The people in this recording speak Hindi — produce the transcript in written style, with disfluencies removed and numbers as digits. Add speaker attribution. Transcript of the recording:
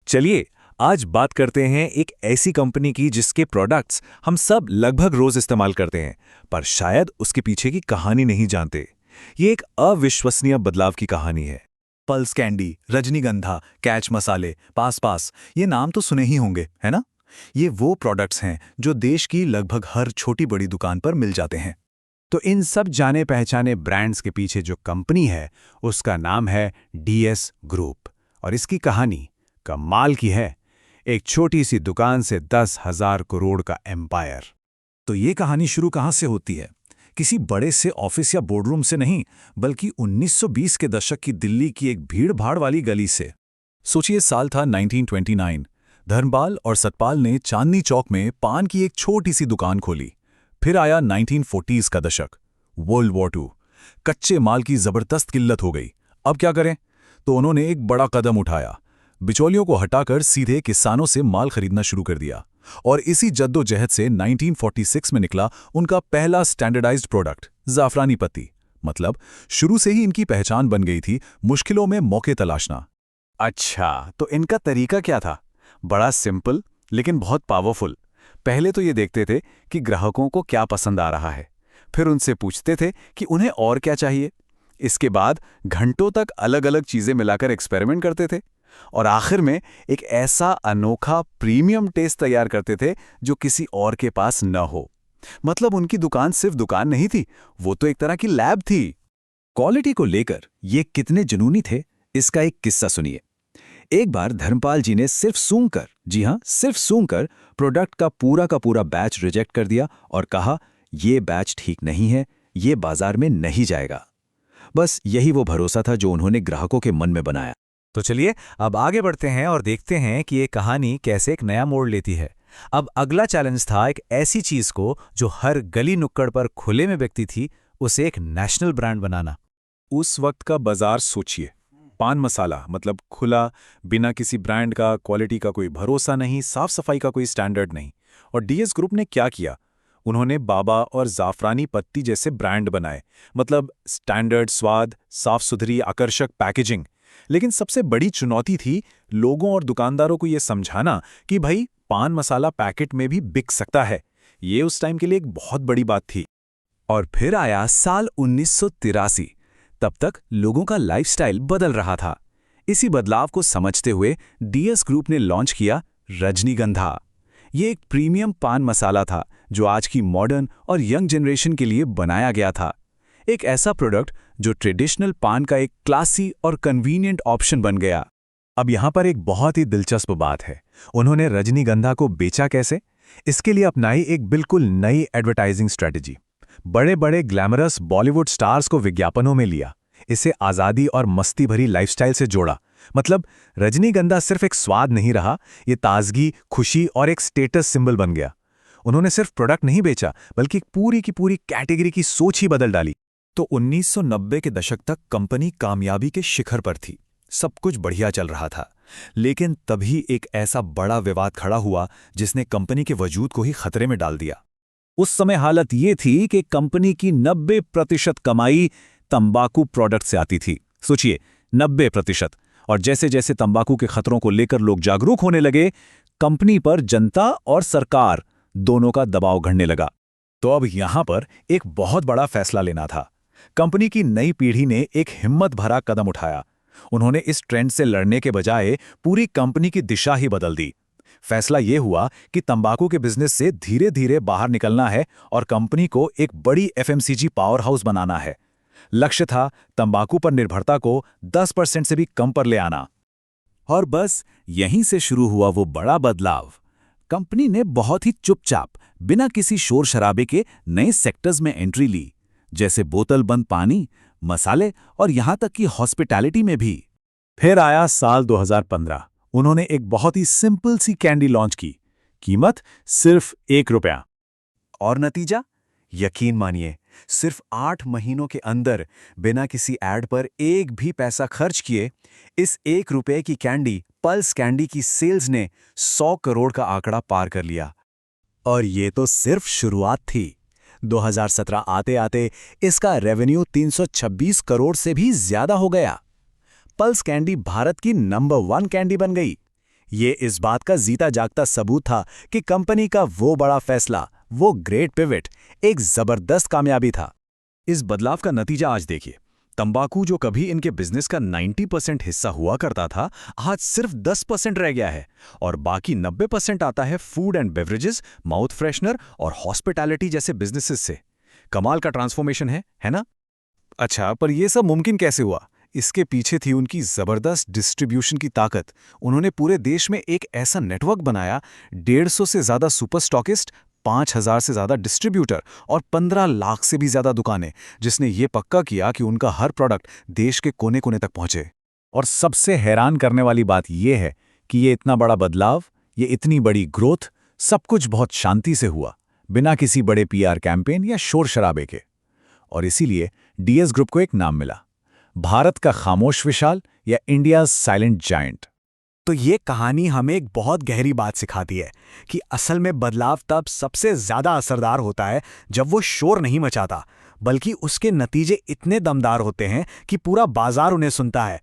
Speaker 1: चलिए आज बात करते हैं एक ऐसी कंपनी की जिसके प्रोडक्ट्स हम सब लगभग रोज इस्तेमाल करते हैं, पर शायद उसके पीछे की कहानी नहीं जानते। ये एक अविश्वसनीय बदलाव की कहानी है।
Speaker 2: पल्स कैंडी, रजनीगंधा, कैच मसाले, पास पास, ये नाम तो सुने ही होंगे, है ना? ये वो प्रोडक्ट्स हैं जो देश की लगभग हर छोटी बड़ी दुकान पर मिल जाते हैं।
Speaker 3: तो इन सब जाने पहचाने ब्रांड्स के पीछे जो कंपनी है उसका नाम है डीएस ग्रुप। और इसकी कहानी कमाल की है। एक छोटी सी दुकान से 10,000 करोड़ का एम्पायर।
Speaker 2: तो ये कहानी शुरू कहाँ से होती है? किसी बड़े से ऑफिस या बोर्डरूम से नहीं, बल्कि 1920 के दशक की दिल्ली की एक भीड़-भाड़ वाली गली से। सोचिए, साल था 1929। धर्मपाल और सतपाल ने चांदनी चौक में पान की एक छोटी सी दुकान खोली। फिर आया 1940s का दशक, वर्ल्ड वॉर 2। कच्चे माल की जबरदस्त किल्लत हो गई। अब क्या करें? तो उन्होंने एक बड़ा कदम उठाया। बिचौलियों को हटाकर सीधे किसानों से माल खरीदना शुरू कर दिया। और इसी जद्दोजहद से 1946 में निकला उनका पहला स्टैंडर्डाइज्ड प्रोडक्ट, ज़ाफ़रानी पत्ती। मतलब शुरू से ही इनकी पहचान बन गई थी मुश्किलों में मौके तलाशना।
Speaker 3: अच्छा, तो इनका तरीका क्या था? बड़ा सिंपल लेकिन बहुत पावरफुल। पहले तो ये देखते थे कि ग्राहकों को क्या पसंद आ रहा है, फिर उनसे पूछते थे कि उन्हें और क्या चाहिए। इसके बाद घंटों तक अलग अलग चीजें मिलाकर एक्सपेरिमेंट करते थे और आखिर में एक ऐसा अनोखा प्रीमियम टेस्ट तैयार करते थे जो किसी और के पास न हो। मतलब उनकी दुकान सिर्फ दुकान नहीं थी, वो तो एक तरह की लैब थी।
Speaker 1: क्वालिटी को लेकर ये कितने जुनूनी थे, इसका एक किस्सा सुनिए। एक बार धर्मपाल जी ने सिर्फ सूंघकर, जी हां, सिर्फ सूंघकर प्रोडक्ट का पूरा बैच रिजेक्ट कर दिया और कहा, ये बैच ठीक नहीं है, ये बाजार में नहीं जाएगा। बस यही वो भरोसा था जो उन्होंने ग्राहकों के मन में बनाया।
Speaker 4: तो चलिए अब आगे बढ़ते हैं और देखते हैं कि ये कहानी कैसे एक नया मोड़ लेती है। अब अगला चैलेंज था एक ऐसी चीज को जो हर गली नुक्कड़ पर खुले में बिकती थी, उसे एक नेशनल ब्रांड बनाना।
Speaker 2: उस वक्त का बाजार सोचिए। पान मसाला मतलब खुला, बिना किसी ब्रांड का, क्वालिटी का कोई भरोसा नहीं, साफ सफाई का कोई स्टैंडर्ड नहीं। और डीएस ग्रुप ने क्या किया? उन्होंने बाबा और ज़ाफ़रानी पत्ती जैसे ब्रांड बनाए। मतलब स्टैंडर्ड स्वाद, साफ सुथरी आकर्षक पैकेजिंग। लेकिन सबसे बड़ी चुनौती थी लोगों और दुकानदारों को यह समझाना कि भाई, पान मसाला पैकेट में भी बिक सकता है। ये उस टाइम के लिए एक बहुत बड़ी बात थी।
Speaker 1: और फिर आया साल 1983। तब तक लोगों का लाइफस्टाइल बदल रहा था। इसी बदलाव को समझते हुए डीएस ग्रुप ने लॉन्च किया रजनीगंधा। ये एक प्रीमियम पान मसाला था जो आज की मॉडर्न और यंग जनरेशन के लिए बनाया गया था। एक ऐसा प्रोडक्ट जो ट्रेडिशनल पान का एक क्लासी और कन्वीनियंट ऑप्शन बन गया। अब यहाँ पर एक बहुत ही दिलचस्प बात है, उन्होंने रजनीगंधा को बेचा कैसे? इसके लिए अपनाई एक बिल्कुल नई एडवर्टाइजिंग स्ट्रेटजी। बड़े बड़े ग्लैमरस बॉलीवुड स्टार्स को विज्ञापनों में लिया। इसे आज़ादी और मस्ती भरी लाइफस्टाइल से जोड़ा। मतलब रजनीगंधा सिर्फ एक स्वाद नहीं रहा, ये ताजगी, खुशी और एक स्टेटस सिंबल बन गया। उन्होंने सिर्फ प्रोडक्ट नहीं बेचा, बल्कि एक पूरी की पूरी कैटेगरी की सोच ही बदल डाली।
Speaker 2: तो 1990 के दशक तक कंपनी कामयाबी के शिखर पर थी। सब कुछ बढ़िया चल रहा था। लेकिन तभी एक ऐसा बड़ा विवाद खड़ा हुआ जिसने कंपनी के वजूद को ही खतरे में डाल दिया।
Speaker 1: उस समय हालत ये थी कि कंपनी की 90% कमाई तंबाकू प्रोडक्ट से आती थी। सोचिए, 90%। और जैसे जैसे तंबाकू के खतरों को लेकर लोग जागरूक होने लगे, कंपनी पर जनता और सरकार दोनों का दबाव बढ़ने लगा।
Speaker 2: तो अब यहां पर एक बहुत बड़ा फैसला लेना था। कंपनी की नई पीढ़ी ने एक हिम्मत भरा कदम उठाया। उन्होंने इस ट्रेंड से लड़ने के बजाय पूरी कंपनी की दिशा ही बदल दी। फैसला यह हुआ कि तंबाकू के बिजनेस से धीरे धीरे बाहर निकलना है और कंपनी को एक बड़ी एफएमसीजी पावर हाउस बनाना है। लक्ष्य था तंबाकू पर निर्भरता को 10% से भी कम पर ले आना।
Speaker 1: और बस यहीं से शुरू हुआ वो बड़ा बदलाव। कंपनी ने बहुत ही चुपचाप, बिना किसी शोर शराबे के नए सेक्टर्स में एंट्री ली, जैसे बोतल बंद पानी, मसाले और यहां तक कि हॉस्पिटैलिटी में भी।
Speaker 2: फिर आया साल 2015। उन्होंने एक बहुत ही सिंपल सी कैंडी लॉन्च की। कीमत सिर्फ ₹1।
Speaker 3: और नतीजा? यकीन मानिए, सिर्फ 8 महीनों के अंदर बिना किसी ऐड पर एक भी पैसा खर्च किए इस ₹1 की कैंडी, पल्स कैंडी की सेल्स ने 100 करोड़ का आंकड़ा पार कर लिया।
Speaker 1: और ये तो सिर्फ शुरुआत थी। 2017 आते आते इसका रेवेन्यू 326 करोड़ से भी ज्यादा हो गया। पल्स कैंडी भारत की नंबर 1 कैंडी बन गई।
Speaker 2: ये इस बात का जीता जागता सबूत था कि कंपनी का वो बड़ा फैसला, वो ग्रेट पिवट, एक जबरदस्त कामयाबी था। इस बदलाव का नतीजा आज देखिए। तंबाकू जो कभी इनके बिजनेस का 90% हिस्सा हुआ करता था, आज सिर्फ 10% रह गया है और बाकी 90% आता है food and beverages, mouth freshener और हॉस्पिटैलिटी जैसे बिजनेसेस से। कमाल का ट्रांसफॉर्मेशन है ना? अच्छा, पर यह सब मुमकिन कैसे हुआ? इसके पीछे थी उनकी जबरदस्त डिस्ट्रीब्यूशन की ताकत। उन्होंने पूरे देश में एक ऐसा नेटवर्क बनाया, 150 से ज्यादा सुपर स्टॉकिस्ट, 5000 से ज्यादा डिस्ट्रीब्यूटर और 15 लाख से भी ज्यादा दुकानें, जिसने ये पक्का किया कि उनका हर प्रोडक्ट देश के कोने कोने तक पहुंचे। और सबसे हैरान करने वाली बात यह है कि ये इतना बड़ा बदलाव, ये इतनी बड़ी ग्रोथ, सब कुछ बहुत शांति से हुआ, बिना किसी बड़े पीआर कैंपेन या शोर शराबे के। और इसीलिए डीएस ग्रुप को एक नाम मिला, भारत का खामोश विशाल या इंडिया साइलेंट जायंट।
Speaker 4: तो ये कहानी हमें एक बहुत गहरी बात सिखाती है कि असल में बदलाव तब सबसे ज्यादा असरदार होता है जब वो शोर नहीं मचाता, बल्कि उसके नतीजे इतने दमदार होते हैं कि पूरा बाजार उन्हें सुनता है।